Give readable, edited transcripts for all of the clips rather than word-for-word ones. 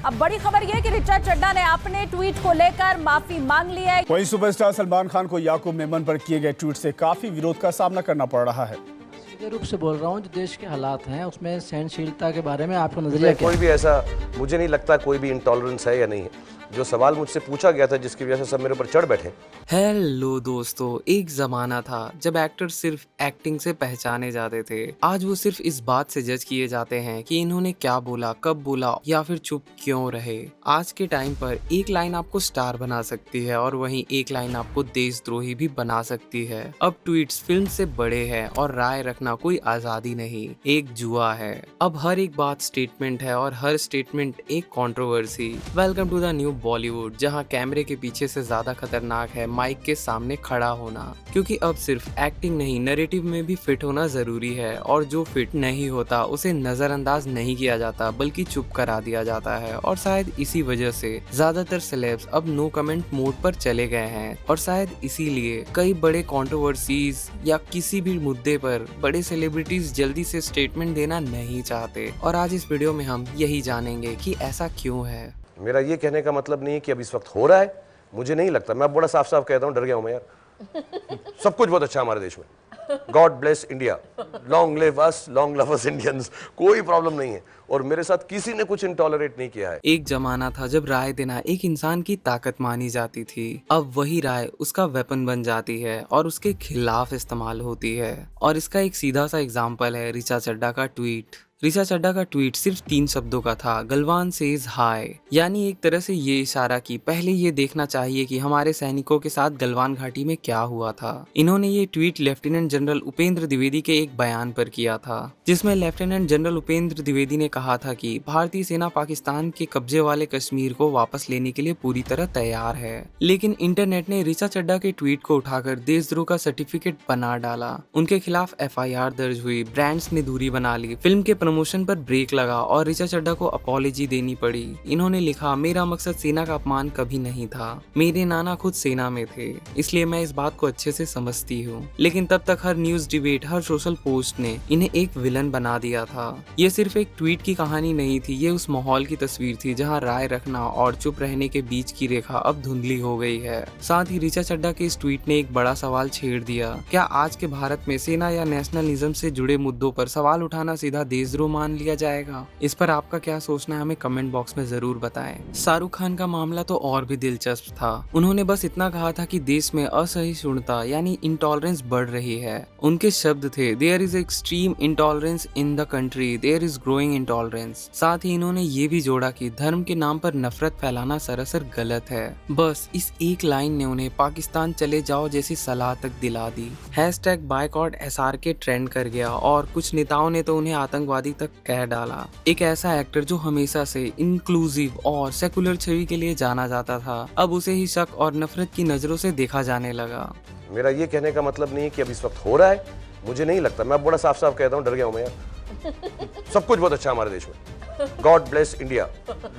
अब बड़ी खबर यह कि ऋचा चड्ढा ने अपने ट्वीट को लेकर माफी मांग ली है। वहीं सुपरस्टार सलमान खान को याकूब मेमन पर किए गए ट्वीट से काफी विरोध का सामना करना पड़ रहा है। सीधे रूप से बोल रहा हूँ, जो देश के हालात हैं उसमें सहनशीलता के बारे में आपका नजरिया क्या कोई भी ऐसा मुझे नहीं लगता कोई भी इंटॉलरेंस है या नहीं है। जो सवाल मुझसे पूछा गया था जिसकी वजह से सब मेरे ऊपर चढ़ बैठे। हेलो दोस्तों, एक जमाना था जब एक्टर सिर्फ एक्टिंग से पहचाने जाते थे। आज वो सिर्फ इस बात से जज किए जाते हैं कि इन्होंने क्या बोला, कब बोला या फिर चुप क्यों रहे। आज के टाइम पर एक लाइन आपको स्टार बना सकती है और वहीं एक लाइन आपको देशद्रोही भी बना सकती है। अब ट्वीट्स फिल्म से बड़े हैं और राय रखना कोई आजादी नहीं, एक जुआ है। अब हर एक बात स्टेटमेंट है और हर स्टेटमेंट एक controversy. Welcome to the new Bollywood, जहां कैमरे के पीछे से ज्यादा खतरनाक है माइक के सामने खड़ा होना, क्योंकि अब सिर्फ एक्टिंग नहीं नैरेटिव में भी फिट होना जरूरी है और जो फिट नहीं होता उसे नजरअंदाज नहीं किया जाता बल्कि चुप करा दिया जाता है। और शायद इसी वजह से ज्यादातर सेलेब्स अब नो कमेंट मोड पर चले गए हैं और शायद इसीलिए कई बड़े कंट्रोवर्सीज या किसी भी मुद्दे पर बड़े सेलिब्रिटीज जल्दी से स्टेटमेंट देना नहीं चाहते। और आज इस वीडियो में हम यही जानेंगे कि ऐसा क्यों है। मेरा ये कहने का मतलब नहीं है कि अब इस वक्त हो रहा है, मुझे नहीं लगता। मैं बड़ा साफ साफ कहता हूँ, डर गया हूँ मैं यार। सब कुछ बहुत अच्छा है हमारे देश में। God bless India, long live us, long love us Indians. कोई प्रॉब्लम नहीं है और मेरे साथ किसी ने कुछ इंटॉलरेट नहीं किया है। एक जमाना था जब राय देना एक इंसान की ताकत मानी जाती थी। अब वही राय उसका वेपन बन जाती है और उसके खिलाफ इस्तेमाल होती है। और इसका एक सीधा सा एग्जाम्पल है ऋचा चड्ढा का ट्वीट। ऋचा चड्ढा का ट्वीट सिर्फ 3 शब्दों का था, गलवान सेज हाय। यानी एक तरह से ये इशारा की पहले ये देखना चाहिए कि हमारे सैनिकों के साथ गलवान घाटी में क्या हुआ था। इन्होंने ये tweet lieutenant general Upendra Dwivedi के एक बयान पर किया था, जिसमें लेफ्टिनेंट जनरल उपेंद्र द्विवेदी ने कहा था कि भारतीय सेना पाकिस्तान के कब्जे वाले कश्मीर को वापस लेने के लिए पूरी तरह तैयार है। लेकिन इंटरनेट ने ऋचा चड्ढा के ट्वीट को उठाकर देशद्रोह का सर्टिफिकेट बना डाला। उनके खिलाफ FIR दर्ज हुई, ब्रांड्स ने दूरी बना ली, फिल्म के प्रमोशन पर ब्रेक लगा और ऋचा चड्ढा को अपॉलॉजी देनी पड़ी। इन्होंने लिखा, मेरा मकसद सेना का अपमान कभी नहीं था, मेरे नाना खुद सेना में थे, इसलिए मैं इस बात को अच्छे से समझती हूँ। लेकिन तब तक हर न्यूज डिबेट, हर सोशल पोस्ट ने इन्हें एक विलन बना दिया था। ये सिर्फ एक ट्वीट की कहानी नहीं थी, ये उस माहौल की तस्वीर थी जहाँ राय रखना और चुप रहने के बीच की रेखा अब धुंधली हो गई है। साथ ही ऋचा चड्ढा के इस ट्वीट ने एक बड़ा सवाल छेड़ दिया, क्या आज के भारत में सेना या नेशनलिज्म से जुड़े मुद्दों पर सवाल उठाना सीधा देशद्रोह मान लिया जाएगा? इस पर आपका क्या सोचना है, हमें कमेंट बॉक्स में जरूर बताएं। शाहरुख खान का मामला तो और भी दिलचस्प था। उन्होंने बस इतना कहा था कि देश में असहिष्णुता यानी इंटॉलरेंस बढ़ रही है। उनके शब्द थे, there is extreme intolerance in the country, there is growing intolerance. साथ ही इन्होंने ये भी जोड़ा कि धर्म के नाम पर नफरत फैलाना सरासर गलत है। बस इस एक लाइन ने उन्हें पाकिस्तान चले जाओ जैसी सलाह तक दिला दी। #बायकॉट SRK ट्रेंड कर गया और कुछ नेताओं ने तो उन्हें आतंकवादी तक कह डाला। एक ऐसा एक्टर जो हमेशा से इंक्लूसिव और सेकुलर छवि के लिए जाना जाता था, अब उसे ही शक और नफरत की नजरों से देखा जाने लगा। मेरा ये कहने का मतलब नहीं है कि अब इस वक्त हो रहा है, मुझे नहीं लगता। मैं बड़ा साफ साफ कहता हूँ, डर गया हूँ मैं यार। सब कुछ बहुत अच्छा है हमारे देश में। God bless India,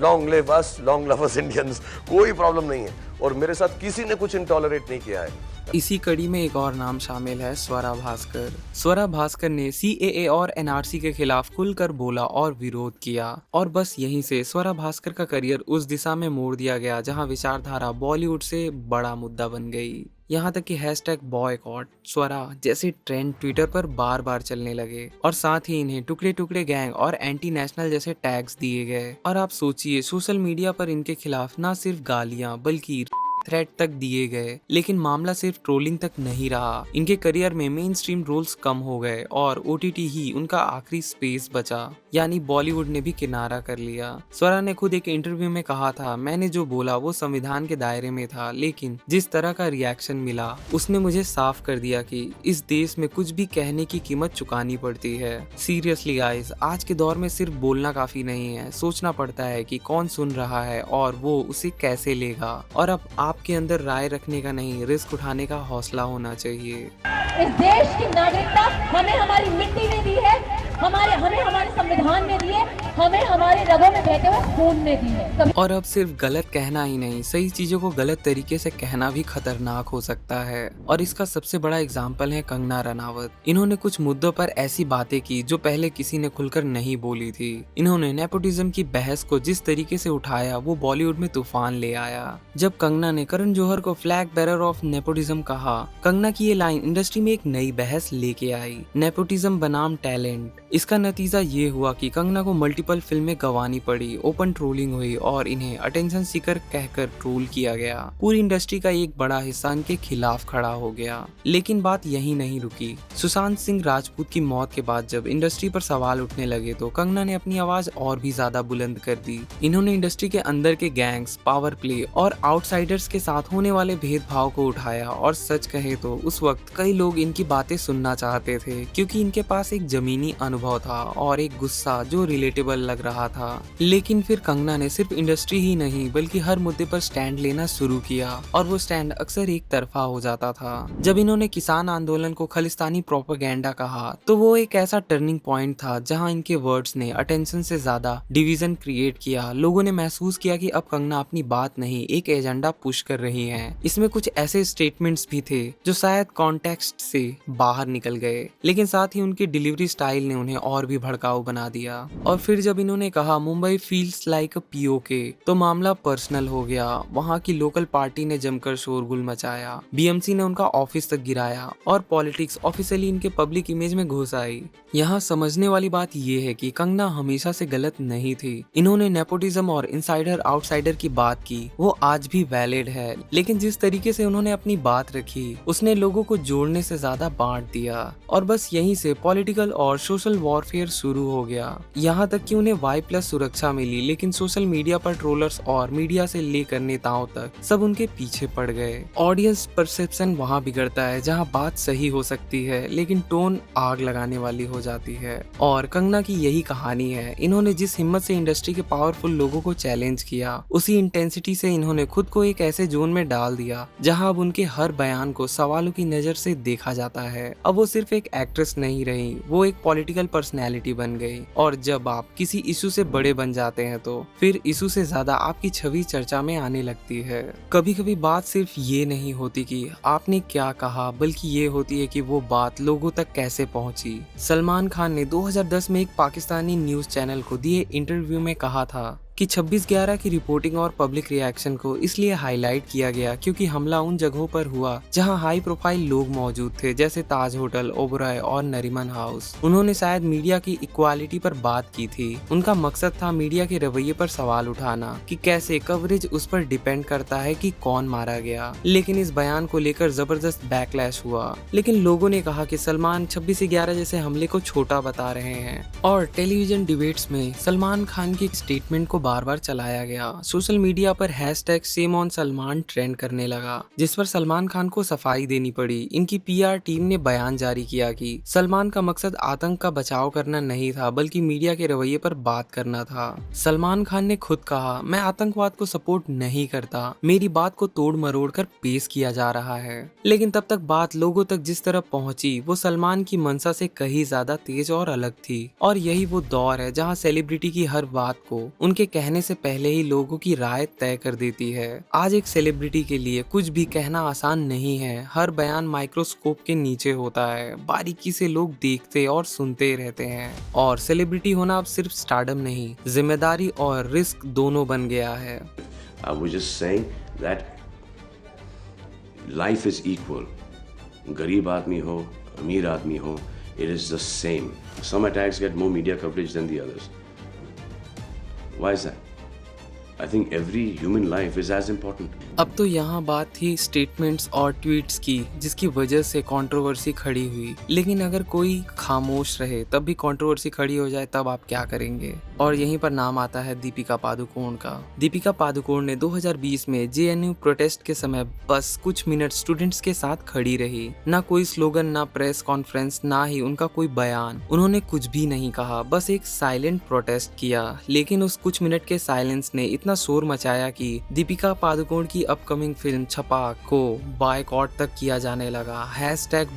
long live us, long love us Indians. कोई प्रॉब्लम नहीं है और मेरे साथ किसी ने कुछ इंटॉलरेट नहीं किया है। इसी कड़ी में एक और नाम शामिल है, स्वरा भास्कर। स्वरा भास्कर ने CAA और NRC के खिलाफ खुलकर बोला और विरोध किया और बस यहीं से स्वरा भास्कर का करियर उस दिशा में मोड़ दिया गया जहां विचारधारा बॉलीवुड से बड़ा मुद्दा बन गई। यहाँ तक कि #बॉयकॉट स्वरा जैसे ट्रेंड ट्विटर पर बार बार चलने लगे और साथ ही इन्हें टुकड़े टुकड़े गैंग और एंटी नेशनल जैसे टैग्स दिए गए। और आप सोचिए, सोशल मीडिया पर इनके खिलाफ न सिर्फ गालियां बल्कि थ्रेट तक दिए गए। लेकिन मामला सिर्फ ट्रोलिंग तक नहीं रहा, इनके करियर में मेन स्ट्रीम रोल्स कम हो गए और OTT ही उनका आखिरी स्पेस बचा, यानी बॉलीवुड ने भी किनारा कर लिया। स्वरा ने खुद एक इंटरव्यू में कहा था, मैंने जो बोला वो संविधान के दायरे में था, लेकिन जिस तरह का रिएक्शन मिला उसने मुझे साफ कर दिया कि इस देश में कुछ भी कहने की कीमत चुकानी पड़ती है। सीरियसली गाइस, आज के दौर में सिर्फ बोलना काफी नहीं है, सोचना पड़ता है कि कौन सुन रहा है और वो उसे कैसे लेगा। और अब आपके अंदर राय रखने का नहीं, रिस्क उठाने का हौसला होना चाहिए। इस देश की नागरिकता हमें हमारी मिट्टी ने दी है, हमें हमारे संविधान ने दिए, हमें हमारे रगों में बहते हुए खून ने दी है। और अब सिर्फ गलत कहना ही नहीं, सही चीजों को गलत तरीके से कहना भी खतरनाक हो सकता है। और इसका सबसे बड़ा एग्जाम्पल है कंगना रनावत। इन्होंने कुछ मुद्दों पर ऐसी बातें की जो पहले किसी ने खुलकर नहीं बोली थी। इन्होंने नेपोटिज्म की बहस को जिस तरीके से उठाया वो बॉलीवुड में तूफान ले आया। जब कंगना ने करण जौहर को फ्लैग बेरर ऑफ नेपोटिज्म कहा, कंगना की ये लाइन इंडस्ट्री में एक नई बहस लेके आई, नेपोटिज्म बनाम टैलेंट। इसका नतीजा ये हुआ कि कंगना को मल्टीपल फिल्में गंवानी पड़ी, ओपन ट्रोलिंग हुई और इन्हें अटेंशन सीकर कहकर ट्रोल किया गया। पूरी इंडस्ट्री का एक बड़ा हिस्सा इनके खिलाफ खड़ा हो गया। लेकिन बात यही नहीं रुकी। सुशांत सिंह राजपूत की मौत के बाद जब इंडस्ट्री पर सवाल उठने लगे तो कंगना ने अपनी आवाज और भी ज्यादा बुलंद कर दी। इन्होंने इंडस्ट्री के अंदर के गैंग्स, पावर प्ले और आउटसाइडर्स के साथ होने वाले भेदभाव को उठाया। और सच कहे तो उस वक्त कई लोग इनकी बातें सुनना चाहते थे, क्योंकि इनके पास एक जमीनी अनुभव था और एक गुस्सा जो रिलेटेबल लग रहा था। लेकिन फिर कंगना ने सिर्फ इंडस्ट्री ही नहीं बल्कि हर मुद्दे पर स्टैंड लेना शुरू किया, और वो स्टैंड अक्सर एक तरफा हो जाता था। जब इन्होंने किसान आंदोलन को खालिस्तानी प्रोपेगेंडा कहा तो वो एक ऐसा टर्निंग पॉइंट था जहां इनके वर्ड्स ने अटेंशन से ज्यादा डिवीजन क्रिएट किया। लोगों ने महसूस किया कि अब कंगना अपनी बात नहीं, एक एजेंडा पुश कर रही हैं। इसमें कुछ ऐसे स्टेटमेंट्स भी थे जो शायद कॉन्टेक्स्ट से बाहर निकल गए, लेकिन साथ ही उनकी डिलीवरी स्टाइल ने उन्हें और भी भड़काऊ बना दिया। और फिर जब इन्होंने कहा मुंबई फील्स लाइक अ पीओके तो मामला पर्सनल हो गया। वहाँ की लोकल पार्टी ने जमकर शोरगुल मचाया, बीएमसी ने उनका ऑफिस तक गिराया और पॉलिटिक्स ऑफिशियली इनके पब्लिक इमेज में घुस आई। यहाँ समझने वाली बात ये है कि कंगना हमेशा से गलत नहीं थी। इन्होंने नेपोटिज्म और इनसाइडर आउटसाइडर की बात की, वो आज भी वैलिड है, लेकिन जिस तरीके से उन्होंने अपनी बात रखी उसने लोगों को जोड़ने से ज्यादा बांट दिया। और बस यहीं से पॉलिटिकल और सोशल वॉरफेयर शुरू हो गया। यहाँ तक कि उन्हें Y+ सुरक्षा मिली, लेकिन सोशल मीडिया पर ट्रोलर्स और मीडिया से लेकर नेताओं तक सब उनके पीछे पड़ गए। ऑडियंस परसेप्शन वहाँ बिगड़ता है जहाँ बात सही हो सकती है लेकिन टोन आग लगाने वाली हो जाती है। और कंगना की यही कहानी है। इन्होंने जिस हिम्मत से इंडस्ट्री के पावरफुल लोगों को चैलेंज किया, उसी इंटेंसिटी से इन्होंने खुद को एक ऐसे जोन में डाल दिया जहाँ अब उनके हर बयान को सवालों की नजर से देखा जाता है। अब वो सिर्फ एक एक्ट्रेस नहीं रही, वो एक पॉलिटिकल पर्सनैलिटी बन गई। और जब आप किसी इशू से बड़े बन जाते हैं तो फिर इशू से ज्यादा आपकी छवि चर्चा में आने लगती है। कभी कभी बात सिर्फ ये नहीं होती कि आपने क्या कहा, बल्कि ये होती है कि वो बात लोगों तक कैसे पहुंची। सलमान खान ने 2010 में एक पाकिस्तानी न्यूज चैनल को दिए इंटरव्यू में कहा था कि 26/11 की रिपोर्टिंग और पब्लिक रिएक्शन को इसलिए हाईलाइट किया गया क्योंकि हमला उन जगहों पर हुआ जहां हाई प्रोफाइल लोग मौजूद थे, जैसे ताज होटल, ओबराय और नरीमन हाउस। उन्होंने शायद मीडिया की इक्वालिटी पर बात की थी। उनका मकसद था मीडिया के रवैये पर सवाल उठाना कि कैसे कवरेज उस पर डिपेंड करता है कि कौन मारा गया। लेकिन इस बयान को लेकर जबरदस्त बैकलैश हुआ। लेकिन लोगों ने कहा कि सलमान 26/11 जैसे हमले को छोटा बता रहे हैं। और टेलीविजन डिबेट्स में सलमान खान की स्टेटमेंट को बार बार चलाया गया। सोशल मीडिया पर #ShameOnSalman ट्रेंड करने लगा, जिस पर सलमान खान को सफाई देनी पड़ी। इनकी PR टीम ने बयान जारी किया कि सलमान का मकसद आतंक का बचाव करना नहीं था बल्कि मीडिया के रवैये पर बात करना था। सलमान खान ने खुद कहा, मैं आतंकवाद को सपोर्ट नहीं करता, मेरी बात को तोड़ मरोड़ कर पेश किया जा रहा है। लेकिन तब तक बात लोगों तक जिस तरह पहुंची वो सलमान की मंशा से कहीं ज्यादा तेज और अलग थी। और यही वो दौर है जहां सेलिब्रिटी की हर बात को उनके कहने से पहले ही लोगों की राय तय कर देती है। आज एक सेलिब्रिटी के लिए कुछ भी कहना आसान नहीं है। हर बयान माइक्रोस्कोप के नीचे होता है, बारीकी से लोग देखते और सुनते रहते हैं। और सेलिब्रिटी होना अब सिर्फ स्टारडम नहीं, जिम्मेदारी और रिस्क दोनों बन गया है। I was just saying that life is equal. गरीब आदमी हो, अमीर आदमी हो, it is the same. Some attacks get more media coverage than the others. Why is that? I think every human life is as important. अब तो यहाँ बात थी स्टेटमेंट्स और ट्वीट्स की, जिसकी वजह से कंट्रोवर्सी खड़ी हुई। लेकिन अगर कोई खामोश रहे तब भी कंट्रोवर्सी खड़ी हो जाए, तब आप क्या करेंगे? और यहीं पर नाम आता है दीपिका पादुकोण का। दीपिका पादुकोण ने 2020 में JNU प्रोटेस्ट के समय बस कुछ मिनट स्टूडेंट्स के साथ खड़ी रही। ना कोई स्लोगन, ना प्रेस कॉन्फ्रेंस, ना ही उनका कोई बयान। उन्होंने कुछ भी नहीं कहा, बस एक साइलेंट प्रोटेस्ट किया। लेकिन उस कुछ मिनट के साइलेंस ने इतना शोर मचाया कि दीपिका पादुकोण की अपकमिंग फिल्म छपाक को बॉयकॉट तक किया जाने लगा।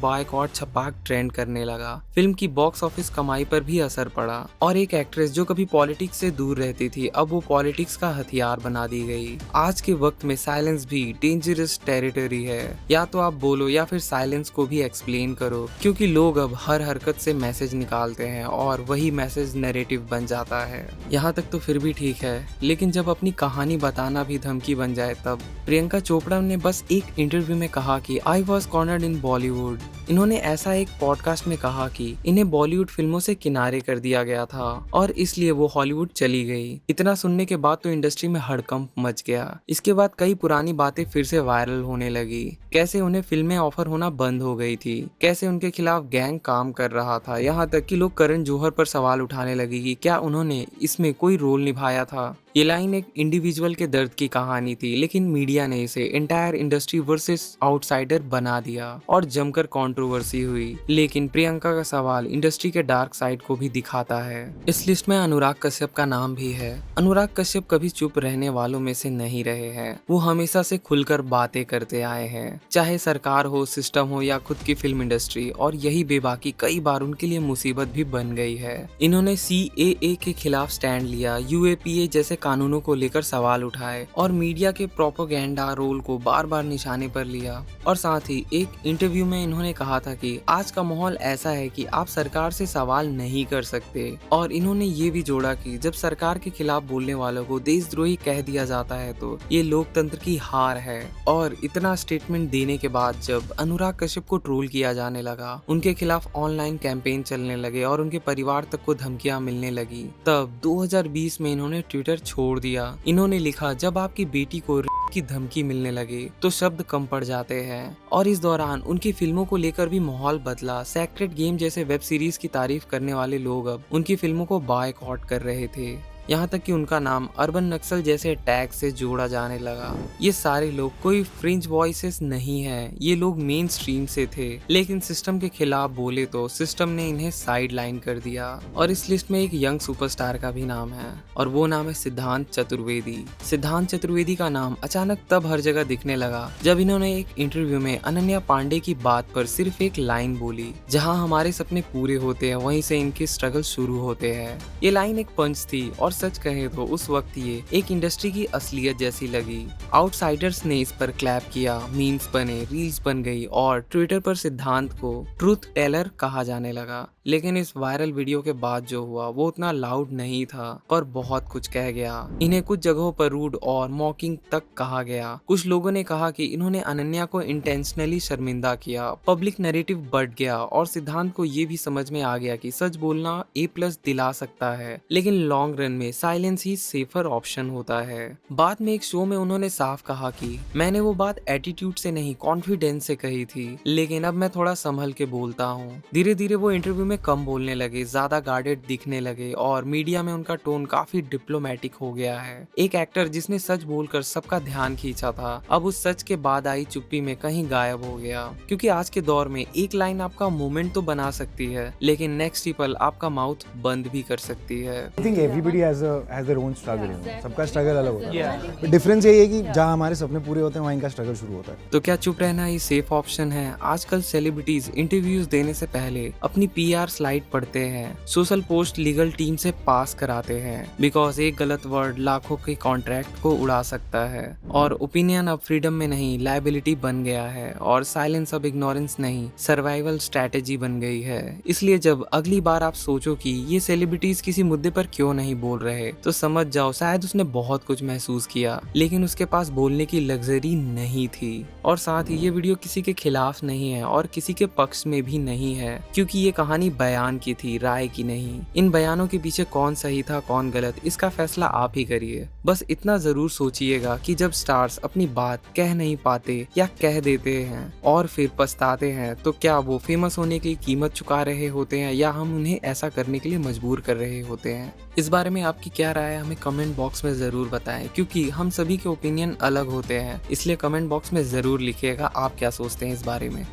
#बॉयकॉट छपाक ट्रेंड करने लगा। फिल्म की बॉक्स ऑफिस कमाई पर भी असर पड़ा और एक एक्ट्रेस जो कभी पॉलिटिक्स से दूर रहती थी अब वो पॉलिटिक्स का हथियार बना दी गई। आज के वक्त में साइलेंस भी डेंजरस टेरिटरी है। या तो आप बोलो या फिर साइलेंस को भी एक्सप्लेन करो, क्योंकि लोग अब हर हरकत से मैसेज निकालते हैं और वही मैसेज नैरेटिव बन जाता है। यहाँ तक तो फिर भी ठीक है, लेकिन जब अपनी कहानी बताना भी धमकी बन जाए तब। प्रियंका चोपड़ा ने बस एक इंटरव्यू में कहा कि आई वॉज कॉर्नर्ड इन बॉलीवुड। इन्होंने ऐसा एक पॉडकास्ट में कहा कि इन्हें बॉलीवुड फिल्मों से किनारे कर दिया गया था और इसलिए वो हॉलीवुड चली गई। इतना सुनने के बाद तो इंडस्ट्री में हड़कंप मच गया। इसके बाद कई पुरानी बातें फिर से वायरल होने लगी। कैसे उन्हें फिल्में ऑफर होना बंद हो गई थी, कैसे उनके खिलाफ गैंग काम कर रहा था, यहाँ तक कि लोग करण जौहर पर सवाल उठाने लगे कि क्या उन्होंने इसमें कोई रोल निभाया था। ये लाइन एक इंडिविजुअल के दर्द की कहानी थी, लेकिन मीडिया ने इसे एंटायर इंडस्ट्री वर्सेस आउटसाइडर बना दिया और जमकर कंट्रोवर्सी हुई। लेकिन प्रियंका का सवाल इंडस्ट्री के डार्क साइड को भी दिखाता है। इस लिस्ट में अनुराग कश्यप का नाम भी है। अनुराग कश्यप कभी चुप रहने वालों में से नहीं रहे हैं। वो हमेशा से खुलकर बातें करते आए हैं, चाहे सरकार हो, सिस्टम हो या खुद की फिल्म इंडस्ट्री, और यही बेबाकी कई बार उनके लिए मुसीबत भी बन गई है। इन्होंने CAA के खिलाफ स्टैंड लिया, UAPA जैसे कानूनों को लेकर सवाल उठाए और मीडिया के प्रोपेगेंडा रोल को बार बार निशाने पर लिया। और साथ ही एक इंटरव्यू में इन्होंने कहा था कि आज का माहौल ऐसा है कि आप सरकार से सवाल नहीं कर सकते। और इन्होंने ये भी जोड़ा कि जब सरकार के खिलाफ बोलने वालों को देशद्रोही कह दिया जाता है तो ये लोकतंत्र की हार है। और इतना स्टेटमेंट देने के बाद जब अनुराग कश्यप को ट्रोल किया जाने लगा, उनके खिलाफ ऑनलाइन कैंपेन चलने लगे और उनके परिवार तक को धमकियां मिलने लगी, तब 2020 में इन्होंने ट्विटर छोड़ दिया। इन्होंने लिखा, जब आपकी बेटी को की धमकी मिलने लगे तो शब्द कम पड़ जाते हैं। और इस दौरान उनकी फिल्मों को लेकर भी माहौल बदला। सेक्रेड गेम जैसे वेब सीरीज की तारीफ करने वाले लोग अब उनकी फिल्मों को बॉयकॉट कर रहे थे। यहाँ तक कि उनका नाम अर्बन नक्सल जैसे टैग से जोड़ा जाने लगा। ये सारे लोग कोई फ्रिंज वॉइसेस नहीं है, ये लोग मेन स्ट्रीम से थे, लेकिन सिस्टम के खिलाफ बोले तो सिस्टम ने इन्हें साइड लाइन कर दिया। और इस लिस्ट में एक यंग सुपरस्टार का भी नाम है और वो नाम है सिद्धांत चतुर्वेदी। सिद्धांत चतुर्वेदी का नाम अचानक तब हर जगह दिखने लगा जब इन्होंने एक इंटरव्यू में अनन्या पांडे की बात पर सिर्फ एक लाइन बोली, जहाँ हमारे सपने पूरे होते हैं वहीं से इनके स्ट्रगल शुरू होते हैं। ये लाइन एक पंच थी और सच कहे तो उस वक्त ये एक इंडस्ट्री की असलियत जैसी लगी। आउटसाइडर्स ने इस पर क्लैप किया, मीम्स बने, रील्स बन गई और ट्विटर पर सिद्धांत को ट्रूथ टेलर कहा जाने लगा। लेकिन इस वायरल वीडियो के बाद जो हुआ वो उतना लाउड नहीं था पर बहुत कुछ कह गया। इन्हें कुछ जगहों पर रूड और मॉकिंग तक कहा गया। कुछ लोगों ने कहा कि इन्होंने अनन्या को इंटेंशनली शर्मिंदा किया। पब्लिक नैरेटिव बढ़ गया और सिद्धांत को ये भी समझ में आ गया कि सच बोलना A+ दिला सकता है, लेकिन लॉन्ग रन में साइलेंस ही सेफर ऑप्शन होता है। बाद में एक शो में उन्होंने साफ कहा कि मैंने वो बात एटीट्यूड से नहीं कॉन्फिडेंस से कही थी, लेकिन अब मैं थोड़ा संभल के बोलता हूँ। धीरे धीरे वो इंटरव्यू में कम बोलने लगे, ज्यादा गार्डेड दिखने लगे और मीडिया में उनका टोन काफी डिप्लोमेटिक हो गया है। एक एक्टर जिसने सच बोलकर सबका ध्यान खींचा था अब उस सच के बाद आई चुप्पी में कहीं गायब हो गया। क्योंकि आज के दौर में एक लाइन आपका मोमेंट तो बना सकती है, लेकिन नेक्स्ट ही पल आपका माउथ बंद भी कर सकती है। I think everybody has their own struggle, you know. सबका स्ट्रगल अलग होता है। But difference यही है कि जहाँ हमारे सपने पूरे होते हैं वहाँ इनका स्ट्रगल शुरू होता है। तो क्या चुप रहना ही सेफ ऑप्शन है? आजकल सेलिब्रिटीज इंटरव्यूज देने से पहले अपनी PR स्लाइड पढ़ते हैं, सोशल पोस्ट लीगल टीम से पास कराते हैं, बिकॉज एक गलत वर्ड लाखों के कॉन्ट्रैक्ट को उड़ा सकता है। और ओपिनियन अब फ्रीडम में नहीं लायबिलिटी बन गया है और साइलेंस अब इग्नोरेंस नहीं सर्वाइवल स्ट्रैटेजी बन गई है। इसलिए जब अगली बार आप सोचो कि ये सेलिब्रिटीज किसी मुद्दे पर क्यों नहीं बोल रहे तो समझ जाओ शायद उसने बहुत कुछ महसूस किया लेकिन उसके पास बोलने की लग्जरी नहीं थी। और साथ ही ये वीडियो किसी के खिलाफ नहीं है और किसी के पक्ष में भी नहीं है, क्योंकि ये कहानी बयान की थी, राय की नहीं। इन बयानों के पीछे कौन सही था कौन गलत इसका फैसला आप ही करिए। बस इतना जरूर सोचिएगा कि जब स्टार्स अपनी बात कह नहीं पाते या कह देते हैं और फिर पछताते हैं तो क्या वो फेमस होने की कीमत चुका रहे होते हैं या हम उन्हें ऐसा करने के लिए मजबूर कर रहे होते हैं। इस बारे में आपकी क्या राय है हमें कमेंट बॉक्स में जरूर बताएं, क्योंकि हम सभी के ओपिनियन अलग होते हैं, इसलिए कमेंट बॉक्स में जरूर लिखिएगा आप क्या सोचते हैं इस बारे में।